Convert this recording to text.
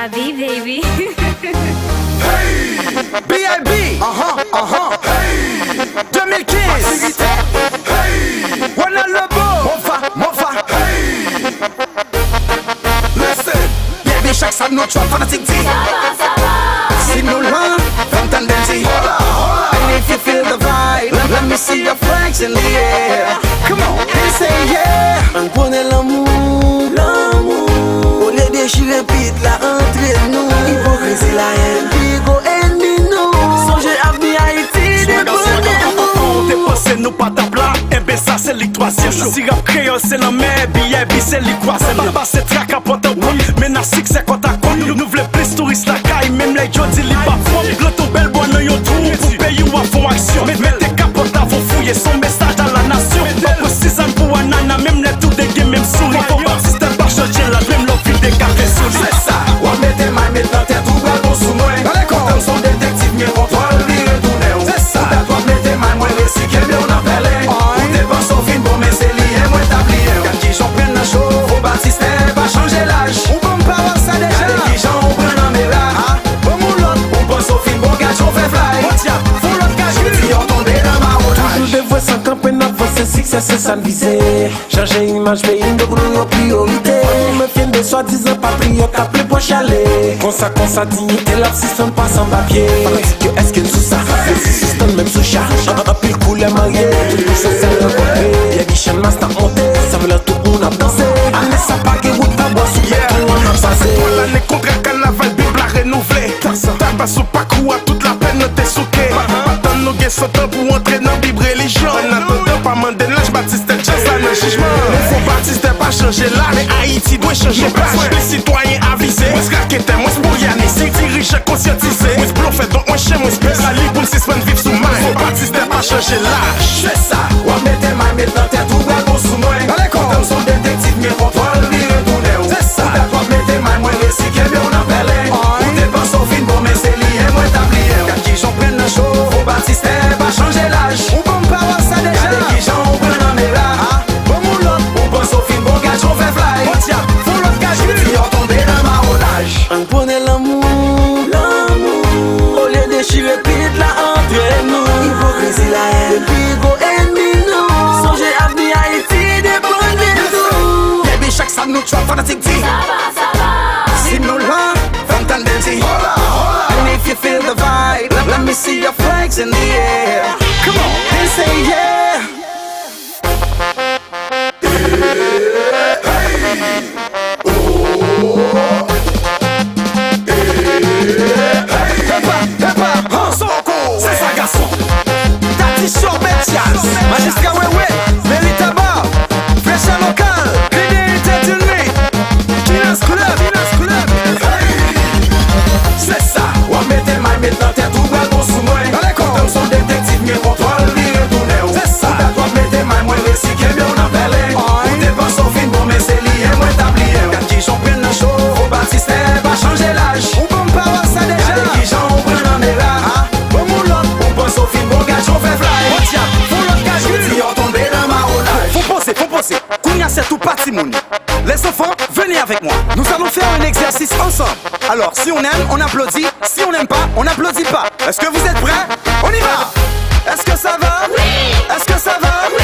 Bobby, baby. Hey, B.I.B. Hey, 2015. Hey, Wana Lobo. Mofa. Hey, listen. Baby chaque ça nous choix fanatique dit. Si nous loin, from tendency. And if you feel the vibe, let me see your flags in the air. Come on, and say yeah. On connaît l'amour, au lieu de chier pite la entre nous. Hypocrisie la haine, bigo ennemi nous. Songez à venir Haïti, débrouillez-vous. T'es passé nous pas ta plat, et ben ça c'est les troisième. Si rap créole c'est la mer, B.I.B. c'est les croisième. Papa c'est track à porte au mais na six c'est quand t'as connu. Nous voulons plus touristes la caille, même les jodi li pas fond. L'auto belle bonne yo trou, pour payer ou à fond action. Mais tes capotes à vos fouiller son message à la nation. Pas pour 6 ans pour un nana, même les tout des games, même souris. Faut pas système par changer la même l'envie des cartes souris. C'est ça, on met tes mains, mettre dans tes trous, bon sous moi. Comme son détective, mieux contrôle, lui retourner. C'est ça, toi, mets tes mains, moi, les siques, mais on appelle. Ou t'es pas sauf une bombe, mais c'est lié, moi, t'applié. Quand qui j'en prenne la chaud, faut pas système, pas changer l'âge. Ou bon, pas voir ça déjà. Quand qui j'en prenne un mélange. Bon, mon lot, ou pas sauf une bombe, gars, j'en fais fly. Faut l'autre gage, puis on tombe dans ma roulage. Toujours des voix sans camper, c'est succès, c'est ça visé. Changer image, mais une de nos priorités. Me fiend de soi-disant patriote, appelé pour chaler. Qu'on ça, dignité, leur système passe en papier. Est-ce qu'il sous ça? Le système même sous charge. Un pile couleur marié, tout ça c'est le côté. Y'a des chaînes master monté, ça veut leur tout le monde a dansé. Allez, ça pas que route à bois sous tout le monde a passé. L'année contre un carnaval, Bible a renouvelé. T'as pas sous parcours à toute la peine, t'es souqué. Attends, nous guets sautant pour entrer dans la Bible religion. En attendant, pas mandé l'âge, Baptiste, just là, dans le jugement. Faut Baptiste pas changer là, mais Haïti doit changer place. Les citoyens avisés, moi c'est moi c'est pour y aller. Si dirigeants conscientisés, moi c'est bluffé, donc moi chez moi c'est la libre pour 6 semaines vivre sous main. Faut Baptiste pas changer là. C'est ça, on met tes mains, mettre dans tes trous, bon sous moi. Comme son détective, mieux contrôle, lui retourner. C'est ça, toi, mets tes mains, moi, les siques, mais on appelle. Ou t'es pas sauf une bombe, mais c'est lié, moi t'applié. Quand qui j'en prenne le show, faut Baptiste pas changer l'âge. Ou bon, pas voir ça déjà. Quand qui j'en prenne un mélange. Bon, mon lot, ou pas sauf une bombe, gars, j'en fais fly. Faut l'autre gage, puis on tombe dans ma roulage. On connaît l'amour, au lieu de chier pite la entre nous. Hypocrisie la haine, bigo ennemi nous. Songez à venir Haïti, débrouillez-vous. Baby, chaque ça nous choix fanatique dit. Si nous loin, from tendency. And if you feel the vibe, let me see your flags in the air. Come on, and say yeah. C'est ça, garçon. Tati Short, Jazz, Magistrat Wewe, Mérita Bar, Fraîcheur Local, Crédit États-Unis, Kinas Club. C'est ça, on met tes mains, mettre dans tes trous, bon sous moi. Comme son détective, mieux contrôle, lui retourner. C'est ça, toi, mets tes mains, moi, les siques, mais on appelle. Ou t'es pas sauf une bombe, mais c'est lié, moi, t'applié. Quand qui j'en prenne le show, faut Baptiste pas changer l'âge. Ou bon, pas voir ça déjà. Quand qui j'en prenne un mélange. Bon, mon lot, ou pas sauf une bombe, gars, j'en fais fly. Faut l'autre gage, puis on tombe dans ma roulage. Faut poser. Kounia, c'est tout parti, mouni. Les enfants, venez avec moi. Nous allons faire un exercice ensemble. Alors, si on aime, on applaudit. Si on n'aime pas, on n'applaudit pas. Est-ce que vous êtes prêts? On y va! Est-ce que ça va? Oui! Est-ce que ça va? Oui!